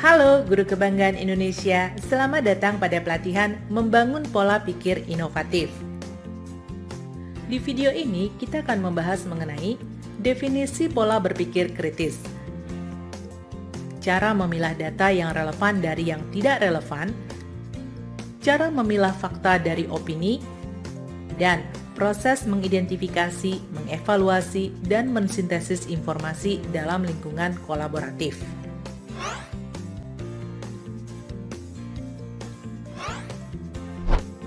Halo Guru Kebanggaan Indonesia, selamat datang pada pelatihan Membangun Pola Pikir Inovatif. Di video ini kita akan membahas mengenai definisi pola berpikir kritis, cara memilah data yang relevan dari yang tidak relevan, cara memilah fakta dari opini, dan proses mengidentifikasi, mengevaluasi, dan mensintesis informasi dalam lingkungan kolaboratif.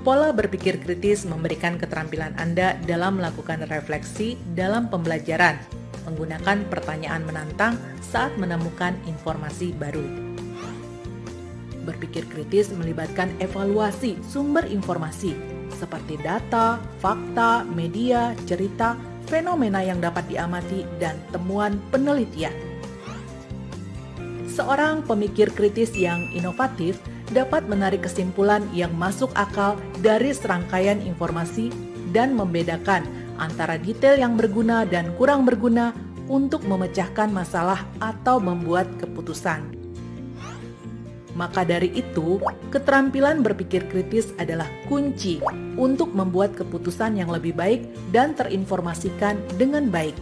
Pola berpikir kritis memberikan keterampilan Anda dalam melakukan refleksi dalam pembelajaran, menggunakan pertanyaan menantang saat menemukan informasi baru. Berpikir kritis melibatkan evaluasi sumber informasi, seperti data, fakta, media, cerita, fenomena yang dapat diamati, dan temuan penelitian. Seorang pemikir kritis yang inovatif dapat menarik kesimpulan yang masuk akal dari serangkaian informasi dan membedakan antara detail yang berguna dan kurang berguna untuk memecahkan masalah atau membuat keputusan. Maka dari itu, keterampilan berpikir kritis adalah kunci untuk membuat keputusan yang lebih baik dan terinformasikan dengan baik.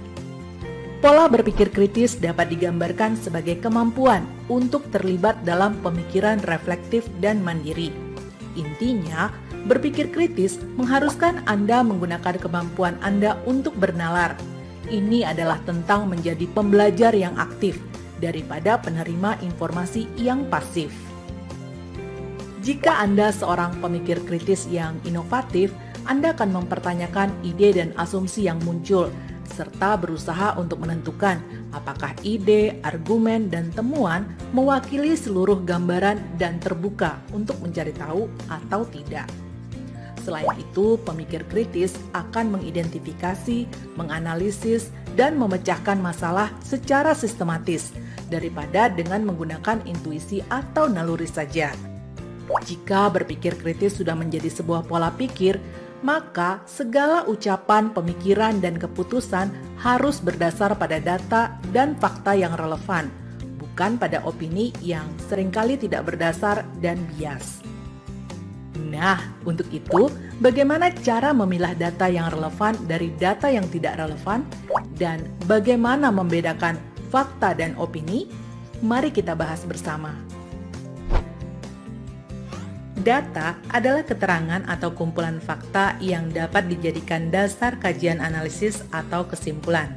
Pola berpikir kritis dapat digambarkan sebagai kemampuan untuk terlibat dalam pemikiran reflektif dan mandiri. Intinya, berpikir kritis mengharuskan Anda menggunakan kemampuan Anda untuk bernalar. Ini adalah tentang menjadi pembelajar yang aktif daripada penerima informasi yang pasif. Jika Anda seorang pemikir kritis yang inovatif, Anda akan mempertanyakan ide dan asumsi yang muncul, serta berusaha untuk menentukan apakah ide, argumen, dan temuan mewakili seluruh gambaran dan terbuka untuk mencari tahu atau tidak. Selain itu, pemikir kritis akan mengidentifikasi, menganalisis, dan memecahkan masalah secara sistematis daripada dengan menggunakan intuisi atau naluri saja. Jika berpikir kritis sudah menjadi sebuah pola pikir, maka segala ucapan, pemikiran, dan keputusan harus berdasar pada data dan fakta yang relevan, bukan pada opini yang seringkali tidak berdasar dan bias. Nah, untuk itu, bagaimana cara memilah data yang relevan dari data yang tidak relevan, dan bagaimana membedakan fakta dan opini? Mari kita bahas bersama. Data adalah keterangan atau kumpulan fakta yang dapat dijadikan dasar kajian analisis atau kesimpulan.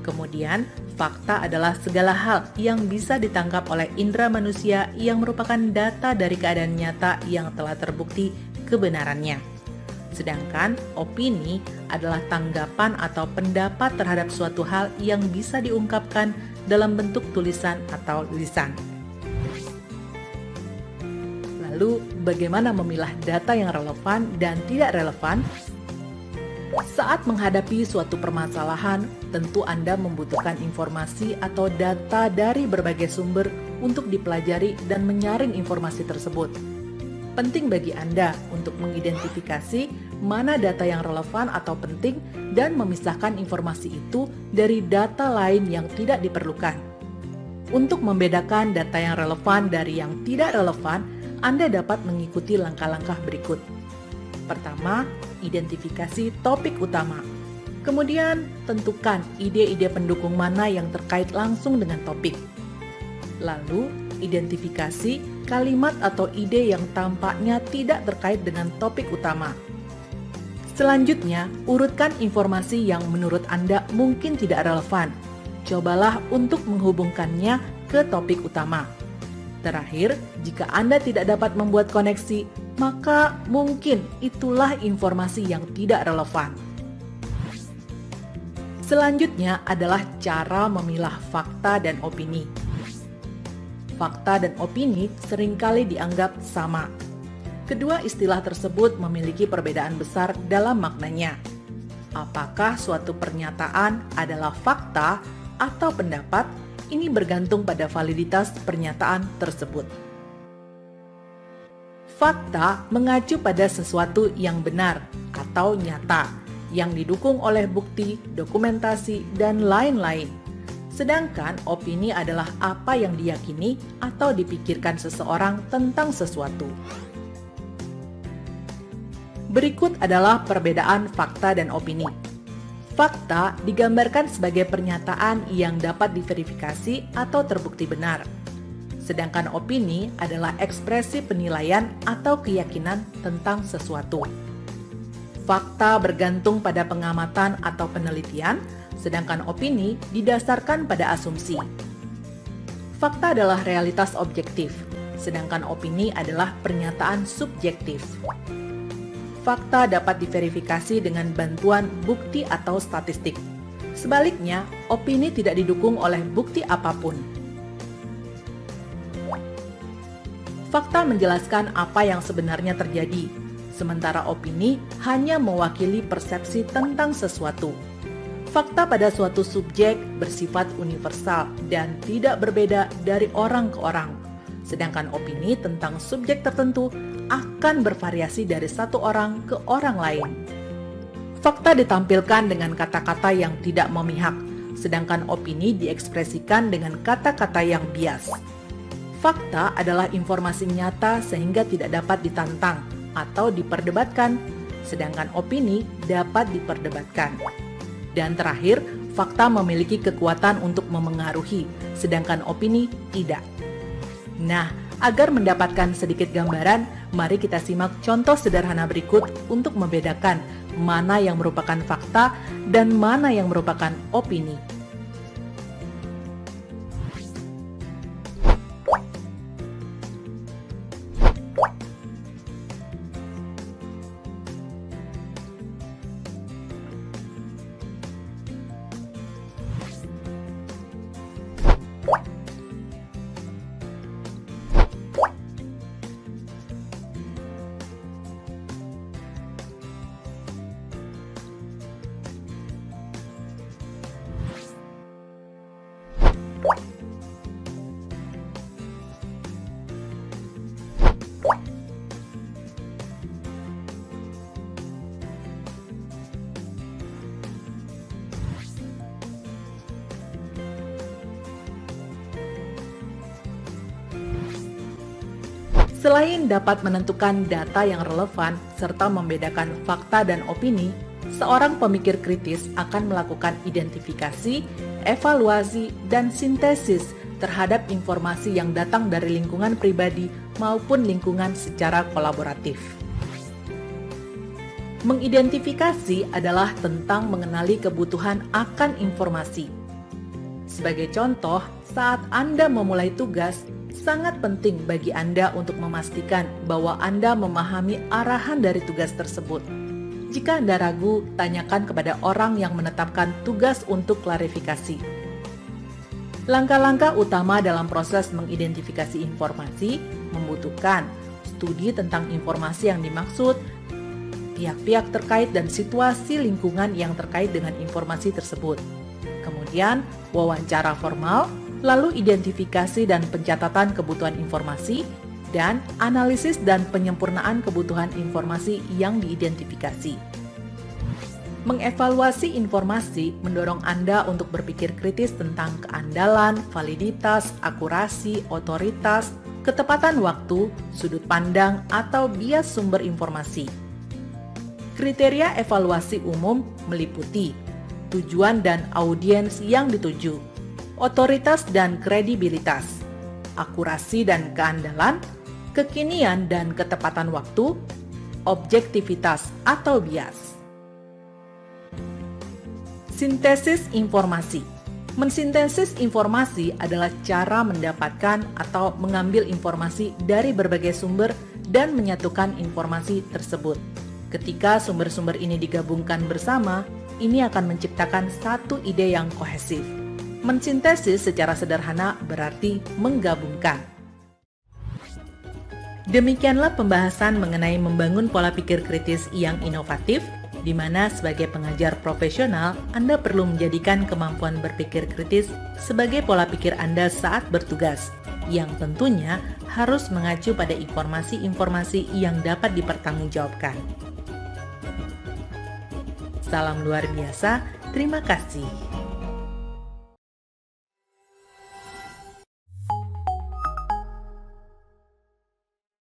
Kemudian, fakta adalah segala hal yang bisa ditangkap oleh indera manusia yang merupakan data dari keadaan nyata yang telah terbukti kebenarannya. Sedangkan opini adalah tanggapan atau pendapat terhadap suatu hal yang bisa diungkapkan dalam bentuk tulisan atau lisan. Lalu, bagaimana memilah data yang relevan dan tidak relevan? Saat menghadapi suatu permasalahan, tentu Anda membutuhkan informasi atau data dari berbagai sumber untuk dipelajari dan menyaring informasi tersebut. Penting bagi Anda untuk mengidentifikasi mana data yang relevan atau penting dan memisahkan informasi itu dari data lain yang tidak diperlukan. Untuk membedakan data yang relevan dari yang tidak relevan, Anda dapat mengikuti langkah-langkah berikut. Pertama, identifikasi topik utama. Kemudian, tentukan ide-ide pendukung mana yang terkait langsung dengan topik. Lalu, identifikasi kalimat atau ide yang tampaknya tidak terkait dengan topik utama. Selanjutnya, urutkan informasi yang menurut Anda mungkin tidak relevan. Cobalah untuk menghubungkannya ke topik utama. Terakhir, jika Anda tidak dapat membuat koneksi, maka mungkin itulah informasi yang tidak relevan. Selanjutnya adalah cara memilah fakta dan opini. Fakta dan opini seringkali dianggap sama. Kedua istilah tersebut memiliki perbedaan besar dalam maknanya. Apakah suatu pernyataan adalah fakta atau pendapat? Ini bergantung pada validitas pernyataan tersebut. Fakta mengacu pada sesuatu yang benar atau nyata, yang didukung oleh bukti, dokumentasi, dan lain-lain. Sedangkan opini adalah apa yang diyakini atau dipikirkan seseorang tentang sesuatu. Berikut adalah perbedaan fakta dan opini. Fakta digambarkan sebagai pernyataan yang dapat diverifikasi atau terbukti benar. Sedangkan opini adalah ekspresi penilaian atau keyakinan tentang sesuatu. Fakta bergantung pada pengamatan atau penelitian, sedangkan opini didasarkan pada asumsi. Fakta adalah realitas objektif, sedangkan opini adalah pernyataan subjektif. Fakta dapat diverifikasi dengan bantuan bukti atau statistik. Sebaliknya, opini tidak didukung oleh bukti apapun. Fakta menjelaskan apa yang sebenarnya terjadi, sementara opini hanya mewakili persepsi tentang sesuatu. Fakta pada suatu subjek bersifat universal dan tidak berbeda dari orang ke orang, sedangkan opini tentang subjek tertentu akan bervariasi dari satu orang ke orang lain. Fakta ditampilkan dengan kata-kata yang tidak memihak, sedangkan opini diekspresikan dengan kata-kata yang bias. Fakta adalah informasi nyata sehingga tidak dapat ditantang atau diperdebatkan, sedangkan opini dapat diperdebatkan. Dan terakhir, fakta memiliki kekuatan untuk memengaruhi, sedangkan opini tidak. Nah, agar mendapatkan sedikit gambaran, mari kita simak contoh sederhana berikut untuk membedakan mana yang merupakan fakta dan mana yang merupakan opini. Selain dapat menentukan data yang relevan serta membedakan fakta dan opini, seorang pemikir kritis akan melakukan identifikasi, evaluasi, dan sintesis terhadap informasi yang datang dari lingkungan pribadi maupun lingkungan secara kolaboratif. Mengidentifikasi adalah tentang mengenali kebutuhan akan informasi. Sebagai contoh, saat Anda memulai tugas, sangat penting bagi Anda untuk memastikan bahwa Anda memahami arahan dari tugas tersebut. Jika Anda ragu, tanyakan kepada orang yang menetapkan tugas untuk klarifikasi. Langkah-langkah utama dalam proses mengidentifikasi informasi membutuhkan studi tentang informasi yang dimaksud, pihak-pihak terkait dan situasi lingkungan yang terkait dengan informasi tersebut. Kemudian, wawancara formal, lalu identifikasi dan pencatatan kebutuhan informasi, dan analisis dan penyempurnaan kebutuhan informasi yang diidentifikasi. Mengevaluasi informasi mendorong Anda untuk berpikir kritis tentang keandalan, validitas, akurasi, otoritas, ketepatan waktu, sudut pandang, atau bias sumber informasi. Kriteria evaluasi umum meliputi tujuan dan audiens yang dituju, otoritas dan kredibilitas, akurasi dan keandalan, kekinian dan ketepatan waktu, objektivitas atau bias. Sintesis informasi. Mensintesis informasi adalah cara mendapatkan atau mengambil informasi dari berbagai sumber dan menyatukan informasi tersebut. Ketika sumber-sumber ini digabungkan bersama, ini akan menciptakan satu ide yang kohesif. Mensintesis secara sederhana berarti menggabungkan. Demikianlah pembahasan mengenai membangun pola pikir kritis yang inovatif, di mana sebagai pengajar profesional, Anda perlu menjadikan kemampuan berpikir kritis sebagai pola pikir Anda saat bertugas, yang tentunya harus mengacu pada informasi-informasi yang dapat dipertanggungjawabkan. Salam luar biasa, terima kasih.